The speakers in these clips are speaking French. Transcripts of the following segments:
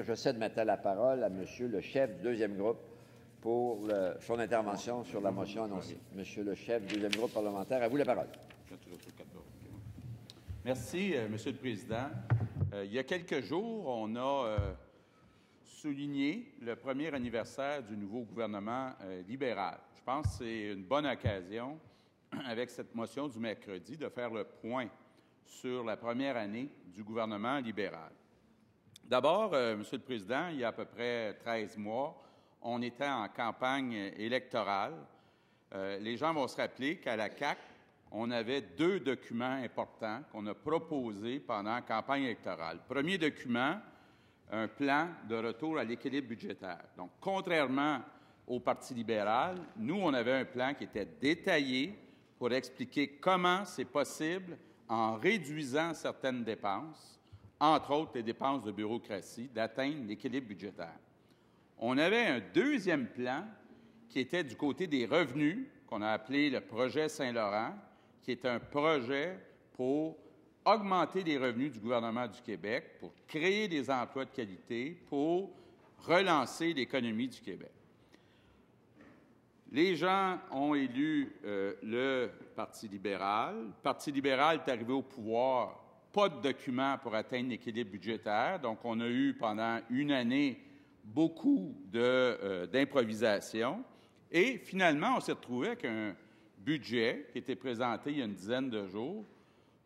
Je cède maintenant la parole à Monsieur le chef du deuxième groupe pour son intervention sur la motion annoncée. Monsieur le chef du deuxième groupe parlementaire, à vous la parole. Merci, Monsieur le Président. Il y a quelques jours, on a souligné le premier anniversaire du nouveau gouvernement libéral. Je pense que c'est une bonne occasion, avec cette motion du mercredi, de faire le point sur la première année du gouvernement libéral. D'abord, Monsieur le Président, il y a à peu près 13 mois, on était en campagne électorale. Les gens vont se rappeler qu'à la CAQ, on avait deux documents importants qu'on a proposés pendant la campagne électorale. Premier document, un plan de retour à l'équilibre budgétaire. Donc, contrairement au Parti libéral, nous, on avait un plan qui était détaillé pour expliquer comment c'est possible, en réduisant certaines dépenses, entre autres les dépenses de bureaucratie, d'atteindre l'équilibre budgétaire. On avait un deuxième plan qui était du côté des revenus, qu'on a appelé le projet Saint-Laurent, qui est un projet pour augmenter les revenus du gouvernement du Québec, pour créer des emplois de qualité, pour relancer l'économie du Québec. Les gens ont élu le Parti libéral. Le Parti libéral est arrivé au pouvoir. Pas de documents pour atteindre l'équilibre budgétaire. Donc, on a eu pendant une année beaucoup d'improvisation. Et finalement, on s'est retrouvé avec un budget qui était présenté il y a une dizaine de jours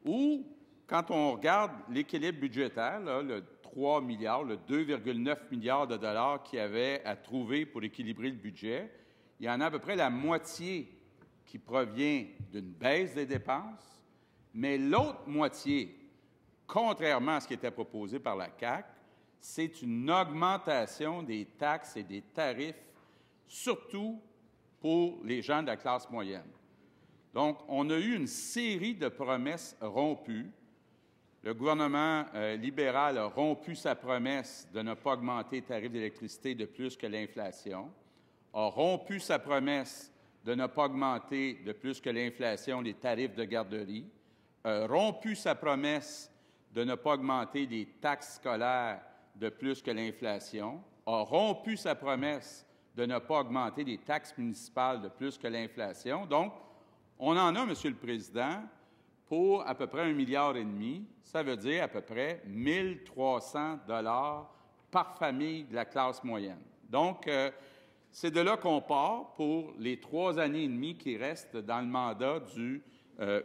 où, quand on regarde l'équilibre budgétaire, là, le 3 milliards, le 2,9 milliards de dollars qu'il y avait à trouver pour équilibrer le budget, il y en a à peu près la moitié qui provient d'une baisse des dépenses, mais l'autre moitié, contrairement à ce qui était proposé par la CAQ, c'est une augmentation des taxes et des tarifs, surtout pour les gens de la classe moyenne. Donc, on a eu une série de promesses rompues. Le gouvernement libéral a rompu sa promesse de ne pas augmenter les tarifs d'électricité de plus que l'inflation, a rompu sa promesse de ne pas augmenter de plus que l'inflation les tarifs de garderie, a rompu sa promesse de ne pas augmenter les taxes scolaires de plus que l'inflation, a rompu sa promesse de ne pas augmenter les taxes municipales de plus que l'inflation. Donc, on en a, Monsieur le Président, pour à peu près 1,5 milliard. Ça veut dire à peu près 1 300 $ par famille de la classe moyenne. Donc, c'est de là qu'on part pour les 3 années et demie qui restent dans le mandat du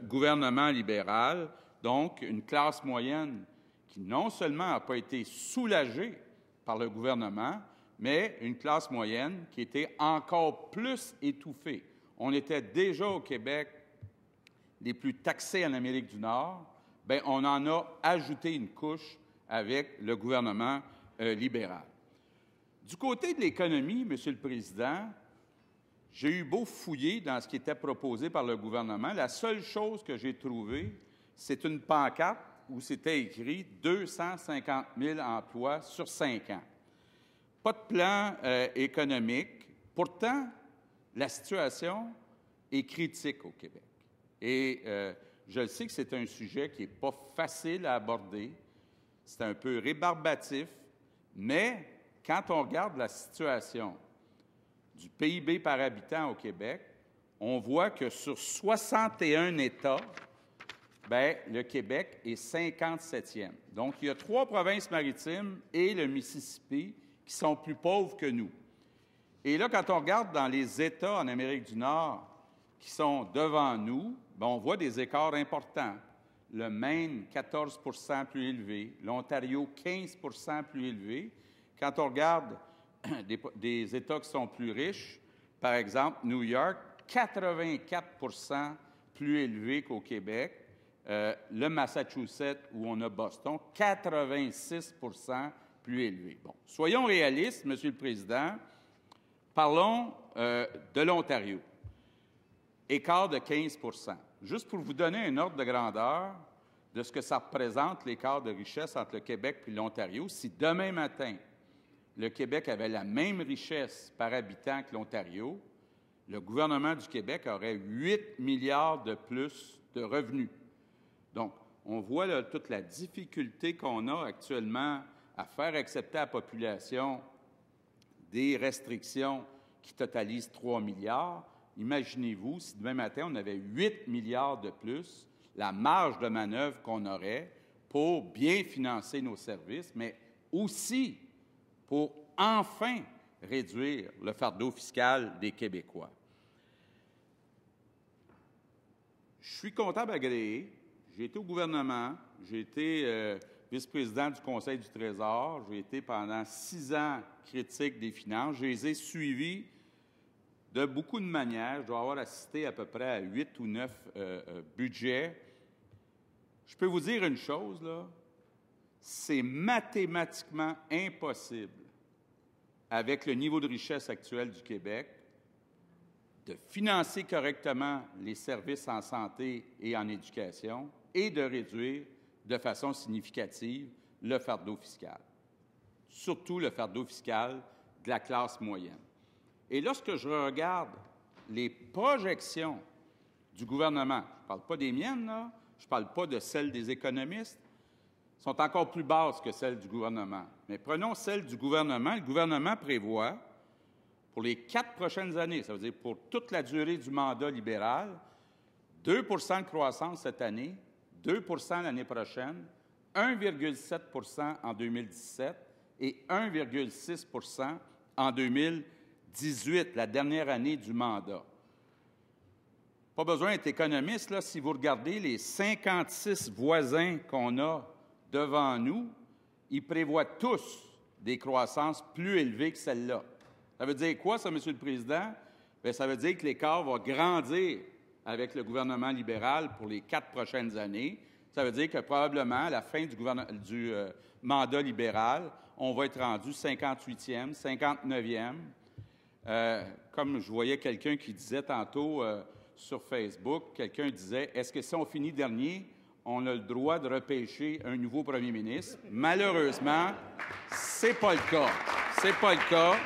gouvernement libéral. Donc, une classe moyenne qui non seulement n'a pas été soulagée par le gouvernement, mais une classe moyenne qui était encore plus étouffée. On était déjà au Québec les plus taxés en Amérique du Nord. Bien, on en a ajouté une couche avec le gouvernement libéral. Du côté de l'économie, Monsieur le Président, j'ai eu beau fouiller dans ce qui était proposé par le gouvernement. La seule chose que j'ai trouvée, c'est une pancarte où c'était écrit 250 000 emplois sur 5 ans. Pas de plan économique. Pourtant, la situation est critique au Québec. Et je sais que c'est un sujet qui n'est pas facile à aborder. C'est un peu rébarbatif. Mais quand on regarde la situation du PIB par habitant au Québec, on voit que sur 61 États, bien, le Québec est 57e. Donc, il y a 3 provinces maritimes et le Mississippi qui sont plus pauvres que nous. Et là, quand on regarde dans les États en Amérique du Nord qui sont devant nous, bien, on voit des écarts importants. Le Maine, 14 % plus élevé. L'Ontario, 15 % plus élevé. Quand on regarde des États qui sont plus riches, par exemple, New York, 84 % plus élevé qu'au Québec. Le Massachusetts, où on a Boston, 86 % plus élevé. Bon, soyons réalistes, Monsieur le Président. Parlons de l'Ontario. Écart de 15 %. Juste pour vous donner un ordre de grandeur de ce que ça représente, l'écart de richesse entre le Québec et l'Ontario, si demain matin, le Québec avait la même richesse par habitant que l'Ontario, le gouvernement du Québec aurait 8 milliards de plus de revenus. Donc, on voit là, toute la difficulté qu'on a actuellement à faire accepter à la population des restrictions qui totalisent 3 milliards, imaginez-vous si demain matin, on avait 8 milliards de plus, la marge de manœuvre qu'on aurait pour bien financer nos services, mais aussi pour enfin réduire le fardeau fiscal des Québécois. Je suis comptable agréé. J'ai été au gouvernement. J'ai été vice-président du Conseil du Trésor. J'ai été pendant 6 ans critique des finances. Je les ai suivis de beaucoup de manières. Je dois avoir assisté à peu près à 8 ou 9 budgets. Je peux vous dire une chose, là. C'est mathématiquement impossible, avec le niveau de richesse actuel du Québec, de financer correctement les services en santé et en éducation et de réduire de façon significative le fardeau fiscal, surtout le fardeau fiscal de la classe moyenne. Et lorsque je regarde les projections du gouvernement, je ne parle pas des miennes, là, je ne parle pas de celles des économistes, sont encore plus basses que celles du gouvernement. Mais prenons celles du gouvernement. Le gouvernement prévoit, pour les 4 prochaines années, ça veut dire pour toute la durée du mandat libéral, 2 de croissance cette année, 2 l'année prochaine, 1,7 en 2017 et 1,6 en 2018, la dernière année du mandat. Pas besoin d'être économiste, là, si vous regardez les 56 voisins qu'on a devant nous, ils prévoient tous des croissances plus élevées que celle-là. Ça veut dire quoi, ça, M. le Président? Bien, ça veut dire que l'écart va grandir avec le gouvernement libéral pour les 4 prochaines années. Ça veut dire que probablement, à la fin du mandat libéral, on va être rendu 58e, 59e. Comme je voyais quelqu'un qui disait tantôt sur Facebook, quelqu'un disait, est-ce que si on finit dernier, on a le droit de repêcher un nouveau premier ministre? Malheureusement, ce n'est pas le cas. C'est pas le cas.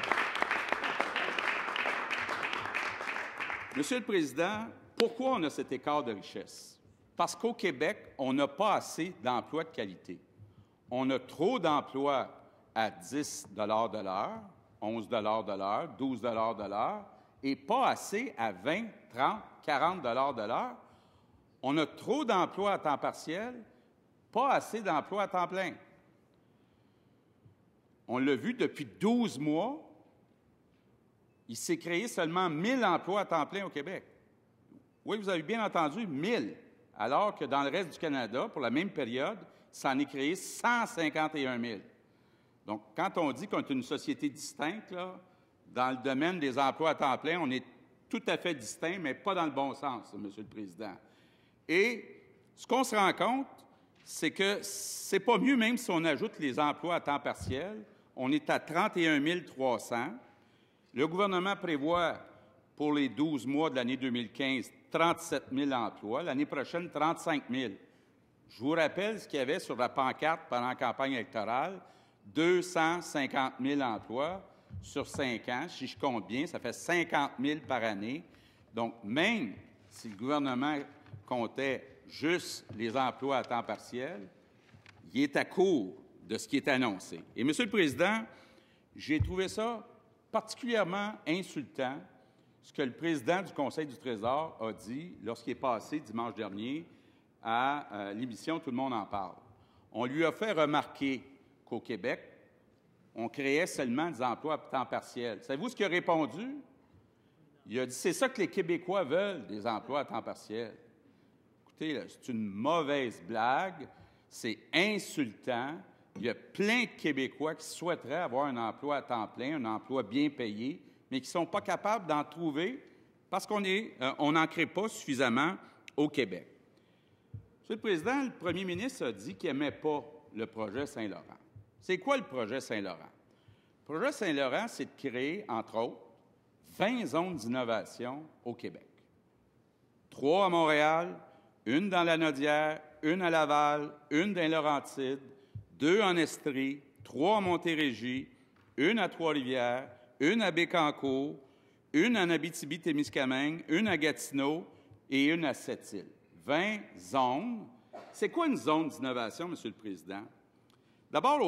Monsieur le Président, pourquoi on a cet écart de richesse? Parce qu'au Québec, on n'a pas assez d'emplois de qualité. On a trop d'emplois à 10 de l'heure, 11 de l'heure, 12 de l'heure, et pas assez à 20, 30, 40 de l'heure. On a trop d'emplois à temps partiel, pas assez d'emplois à temps plein. On l'a vu depuis 12 mois, il s'est créé seulement 1 000 emplois à temps plein au Québec. Oui, vous avez bien entendu, 1 000, alors que dans le reste du Canada, pour la même période, ça en est créé 151 000. Donc, quand on dit qu'on est une société distincte, là, dans le domaine des emplois à temps plein, on est tout à fait distinct, mais pas dans le bon sens, M. le Président. Et ce qu'on se rend compte, c'est que c'est pas mieux même si on ajoute les emplois à temps partiel. On est à 31 300. Le gouvernement prévoit pour les 12 mois de l'année 2015 37 000 emplois. L'année prochaine, 35 000. Je vous rappelle ce qu'il y avait sur la pancarte pendant la campagne électorale, 250 000 emplois sur 5 ans. Si je compte bien, ça fait 50 000 par année. Donc, même si le gouvernement comptait juste les emplois à temps partiel, il est à court de ce qui est annoncé. Et, M. le Président, j'ai trouvé ça particulièrement insultant, ce que le président du Conseil du Trésor a dit lorsqu'il est passé dimanche dernier à l'émission Tout le monde en parle. On lui a fait remarquer qu'au Québec, on créait seulement des emplois à temps partiel. Savez-vous ce qu'il a répondu? Il a dit, c'est ça que les Québécois veulent, des emplois à temps partiel. Écoutez, c'est une mauvaise blague, c'est insultant. Il y a plein de Québécois qui souhaiteraient avoir un emploi à temps plein, un emploi bien payé, mais qui ne sont pas capables d'en trouver parce qu'on n'en crée pas suffisamment au Québec. Monsieur le Président, le premier ministre a dit qu'il n'aimait pas le projet Saint-Laurent. C'est quoi le projet Saint-Laurent? Le projet Saint-Laurent, c'est de créer, entre autres, 20 zones d'innovation au Québec. 3 à Montréal, 1 dans la Naudière, 1 à Laval, 1 dans les Laurentides, 2 en Estrie, 3 à Montérégie, 1 à Trois-Rivières, 1 à Bécancour, 1 en Abitibi-Témiscamingue, 1 à Gatineau et 1 à Sept-Îles. 20 zones. C'est quoi une zone d'innovation, M. le Président? D'abord,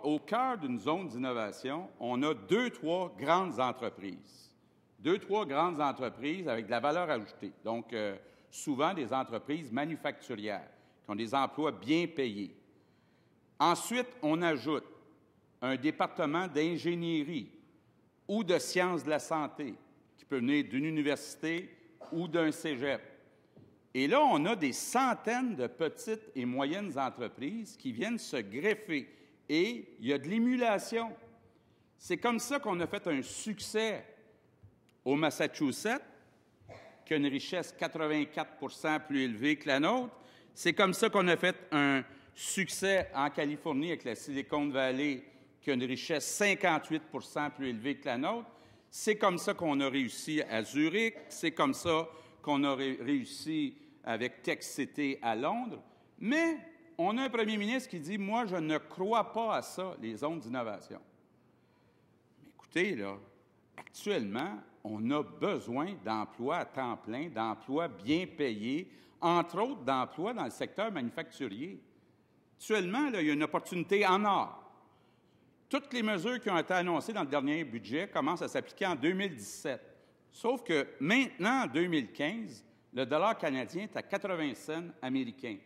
au cœur d'une zone d'innovation, on a 2-3 grandes entreprises. 2-3 grandes entreprises avec de la valeur ajoutée. Donc, souvent des entreprises manufacturières qui ont des emplois bien payés. Ensuite, on ajoute un département d'ingénierie ou de sciences de la santé qui peut venir d'une université ou d'un cégep. Et là, on a des centaines de petites et moyennes entreprises qui viennent se greffer. Et il y a de l'émulation. C'est comme ça qu'on a fait un succès au Massachusetts, qui a une richesse 84 plus élevée que la nôtre. C'est comme ça qu'on a fait un succès en Californie avec la Silicon Valley, qui a une richesse 58 plus élevée que la nôtre. C'est comme ça qu'on a réussi à Zurich. C'est comme ça qu'on a réussi avec Tech City à Londres. Mais on a un premier ministre qui dit « Moi, je ne crois pas à ça, les zones d'innovation. » Mais écoutez, là, actuellement, on a besoin d'emplois à temps plein, d'emplois bien payés, entre autres d'emplois dans le secteur manufacturier. Actuellement, là, il y a une opportunité en or. Toutes les mesures qui ont été annoncées dans le dernier budget commencent à s'appliquer en 2017. Sauf que maintenant, en 2015, le dollar canadien est à 80 cents américains.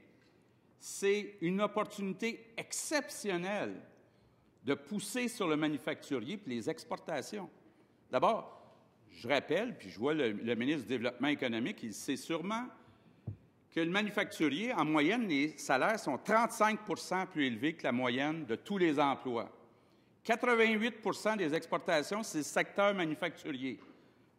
C'est une opportunité exceptionnelle de pousser sur le manufacturier et les exportations. D'abord, je rappelle, puis je vois le ministre du Développement économique, il sait sûrement que le manufacturier, en moyenne, les salaires sont 35 plus élevés que la moyenne de tous les emplois. 88 des exportations, c'est le secteur manufacturier.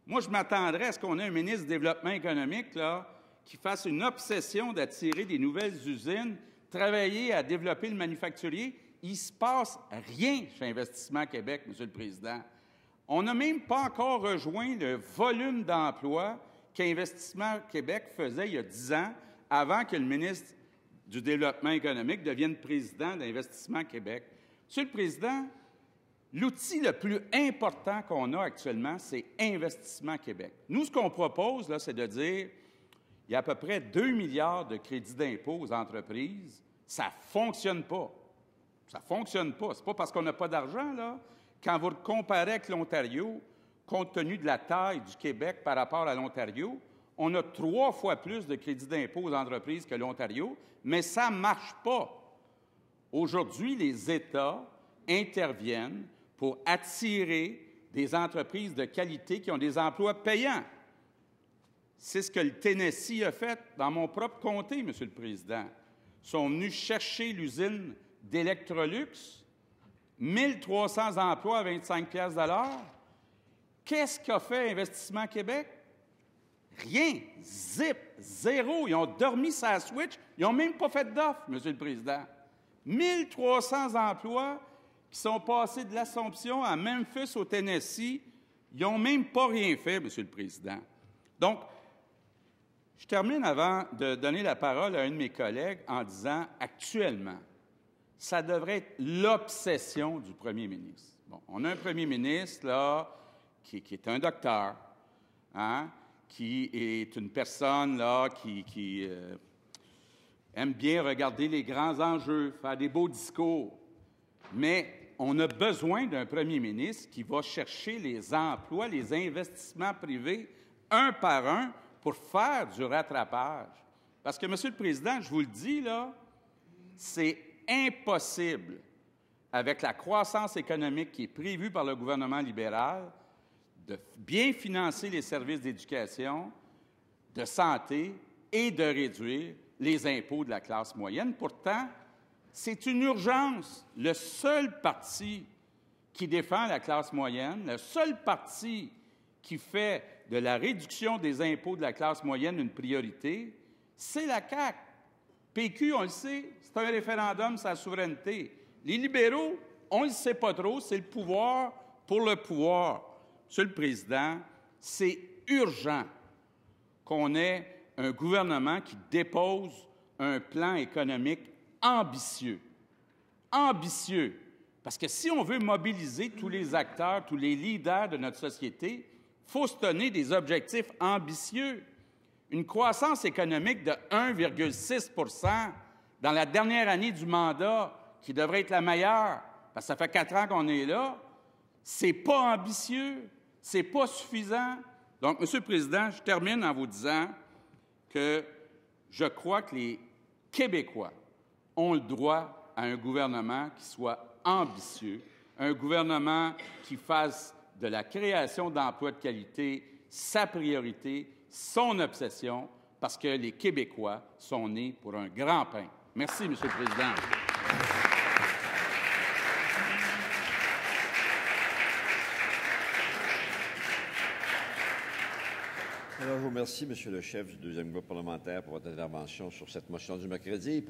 Moi, je m'attendrais à ce qu'on ait un ministre du Développement économique là, qui fasse une obsession d'attirer des nouvelles usines, travailler à développer le manufacturier. Il ne se passe rien chez Investissement Québec, M. le Président. On n'a même pas encore rejoint le volume d'emplois qu'Investissement Québec faisait il y a 10 ans, avant que le ministre du Développement économique devienne président d'Investissement Québec. Monsieur le Président, l'outil le plus important qu'on a actuellement, c'est Investissement Québec. Nous, ce qu'on propose, là, c'est de dire il y a à peu près 2 milliards de crédits d'impôt aux entreprises. Ça ne fonctionne pas. Ça ne fonctionne pas. Ce n'est pas parce qu'on n'a pas d'argent, là. Quand vous le comparez avec l'Ontario, compte tenu de la taille du Québec par rapport à l'Ontario, on a 3 fois plus de crédits d'impôt aux entreprises que l'Ontario, mais ça ne marche pas. Aujourd'hui, les États interviennent pour attirer des entreprises de qualité qui ont des emplois payants. C'est ce que le Tennessee a fait dans mon propre comté, M. le Président. Ils sont venus chercher l'usine d'Electrolux, 1 300 emplois à 25 $ de l'heure. Qu'est-ce qu'a fait Investissement Québec? Rien. Zip. Zéro. Ils ont dormi sa switch. Ils n'ont même pas fait d'offre, M. le Président. 1 300 emplois qui sont passés de l'Assomption à Memphis, au Tennessee. Ils n'ont même pas rien fait, M. le Président. Donc, je termine avant de donner la parole à un de mes collègues en disant, actuellement, ça devrait être l'obsession du premier ministre. Bon, on a un premier ministre, là, qui est un docteur, hein, qui est une personne, là, qui aime bien regarder les grands enjeux, faire des beaux discours. Mais on a besoin d'un premier ministre qui va chercher les emplois, les investissements privés, un par un, pour faire du rattrapage. Parce que, M. le Président, je vous le dis, là, c'est impossible, avec la croissance économique qui est prévue par le gouvernement libéral, de bien financer les services d'éducation, de santé et de réduire les impôts de la classe moyenne. Pourtant, c'est une urgence. Le seul parti qui défend la classe moyenne, le seul parti qui fait de la réduction des impôts de la classe moyenne une priorité, c'est la CAQ. PQ, on le sait, c'est un référendum sur la souveraineté. Les libéraux, on ne le sait pas trop, c'est le pouvoir pour le pouvoir. Monsieur le Président, c'est urgent qu'on ait un gouvernement qui dépose un plan économique ambitieux. Ambitieux. Parce que si on veut mobiliser tous les acteurs, tous les leaders de notre société, il faut se donner des objectifs ambitieux. Une croissance économique de 1,6 % dans la dernière année du mandat qui devrait être la meilleure, parce que ça fait 4 ans qu'on est là, c'est pas ambitieux, c'est pas suffisant. Donc, M. le Président, je termine en vous disant que je crois que les Québécois ont le droit à un gouvernement qui soit ambitieux, un gouvernement qui fasse de la création d'emplois de qualité sa priorité, son obsession, parce que les Québécois sont nés pour un grand pain. Merci, M. le Président. Alors, je vous remercie, M. le chef du deuxième groupe parlementaire, pour votre intervention sur cette motion du mercredi.